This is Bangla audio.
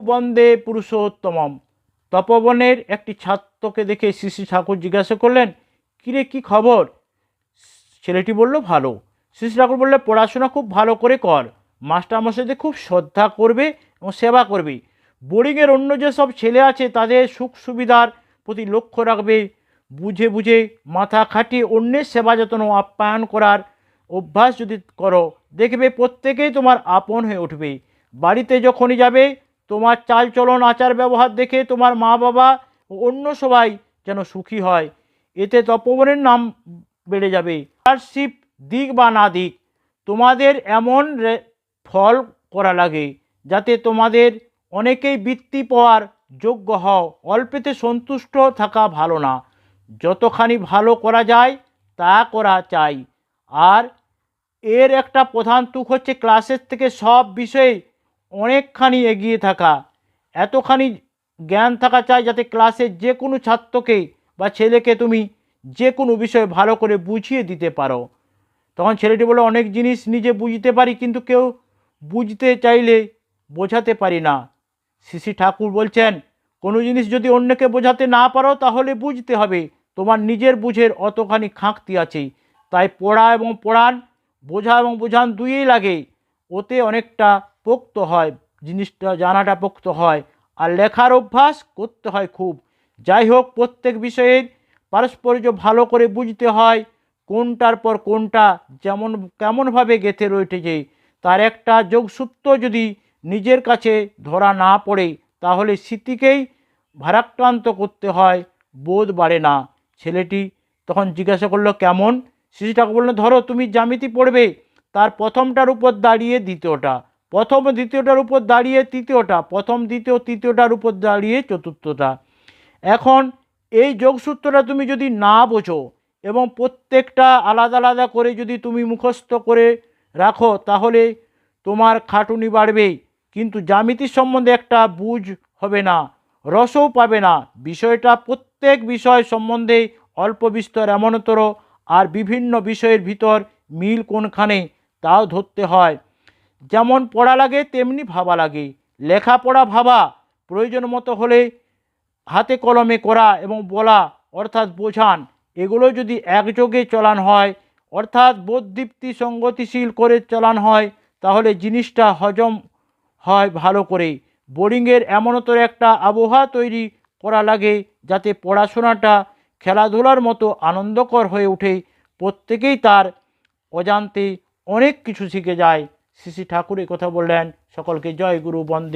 বন্দে পুরুষোত্তমম। তপবনের একটি ছাত্রকে দেখে শ্রী শ্রী ঠাকুর জিজ্ঞাসা করলেন, কিরে কি খবর? ছেলেটি বলল, ভালো। শ্রী শ্রী ঠাকুর বললে, পড়াশোনা খুব ভালো করে কর, মাস্টারমশাইদের খুব শ্রদ্ধা করবে এবং সেবা করবে। বোর্ডিংয়ের অন্য যেসব ছেলে আছে তাদের সুখ সুবিধার প্রতি লক্ষ্য রাখবে। বুঝে বুঝে মাথা খাটিয়ে অন্যের সেবা যত্ন ও আপ্যায়ন করার অভ্যাস যদি করো, দেখবে প্রত্যেকেই তোমার আপন হয়ে উঠবে। বাড়িতে যখনই যাবে তোমার চালচলন আচার ব্যবহার দেখে তোমার মা বাবা ও অন্য সবাই যেন সুখী হয়। এতে তপবনের নাম বেড়ে যাবে। স্কলারশিপ দিক বা না দিক, তোমাদের এমন ফল করা লাগে যাতে তোমাদের অনেকেই বৃত্তি পাওয়ার যোগ্য হও। অল্পেতে সন্তুষ্ট থাকা ভালো না, যতখানি ভালো করা যায় তা করা চাই। আর এর একটা প্রধান তুক হচ্ছে ক্লাসের থেকে সব বিষয়ে অনেকখানি এগিয়ে থাকা। এতখানি জ্ঞান থাকা চাই যাতে ক্লাসের যে কোনো ছাত্রকে বা ছেলেকে তুমি যে কোনো বিষয় ভালো করে বুঝিয়ে দিতে পারো। তখন ছেলেটি বলে, অনেক জিনিস নিজে বুঝতে পারি কিন্তু কেউ বুঝতে চাইলে বোঝাতে পারি না। শ্রী শ্রী ঠাকুর বলছেন, কোনো জিনিস যদি অন্যকে বোঝাতে না পারো তাহলে বুঝতে হবে তোমার নিজের বুঝের অতখানি খাঁকতি আছে। তাই পড়া এবং পড়ান, বোঝা এবং বোঝান দুইই লাগে। ওতে অনেকটা পোক্ত হয়, জিনিসটা জানাটা পোক্ত হয়। আর লেখার অভ্যাস করতে হয় খুব। যাই হোক, প্রত্যেক বিষয়ের পারস্পর্য ভালো করে বুঝতে হয়। কোনটার পর কোনটা যেমন কেমনভাবে গেঁথে রয়েছে তার একটা যোগসূত্র যদি নিজের কাছে ধরা না পড়ে তাহলে স্মৃতিকেই ভারাক্রান্ত করতে হয়, বোধ বাড়ে না। ছেলেটি তখন জিজ্ঞাসা করলো, কেমন? শ্রী ঠাকুর বললেন, ধরো তুমি জ্যামিতি পড়বে, তার প্রথমটার উপর দাঁড়িয়ে দ্বিতীয়টা, প্রথম দ্বিতীয়টার উপর দাঁড়িয়ে তৃতীয়টা, প্রথম দ্বিতীয় তৃতীয়টার উপর দাঁড়িয়ে চতুর্থটা। এখন এই যোগসূত্রটা তুমি যদি না বোঝো এবং প্রত্যেকটা আলাদা আলাদা করে যদি তুমি মুখস্থ করে রাখো তাহলে তোমার খাটুনি বাড়বে, কিন্তু জ্যামিতির সম্বন্ধে একটা বুঝ হবে না, রসও পাবে না। বিষয়টা প্রত্যেক বিষয় সম্বন্ধে অল্প বিস্তর এমনতর, আর বিভিন্ন বিষয়ের ভিতর মিল কোনখানে তাও ধরতে হয়। যেমন পড়া লাগে তেমনি ভাবা লাগে। লেখাপড়া ভাবা প্রয়োজন মতো হলে হাতে কলমে করা এবং বলা অর্থাৎ বোঝান, এগুলো যদি একযোগে চলান হয় অর্থাৎ বোধদীপ্তি সঙ্গতিশীল করে চলান হয় তাহলে জিনিসটা হজম হয় ভালো করে। বোর্ডিংয়ের এমনতর একটা আবহাওয়া তৈরি করা লাগে যাতে পড়াশোনাটা খেলাধুলার মতো আনন্দকর হয়ে ওঠে। প্রত্যেকেই তার অজান্তে অনেক কিছু শিখে যায়। শ্রী শ্রী ঠাকুর এই কথা বললেন। সকলকে জয় গুরু বন্দে।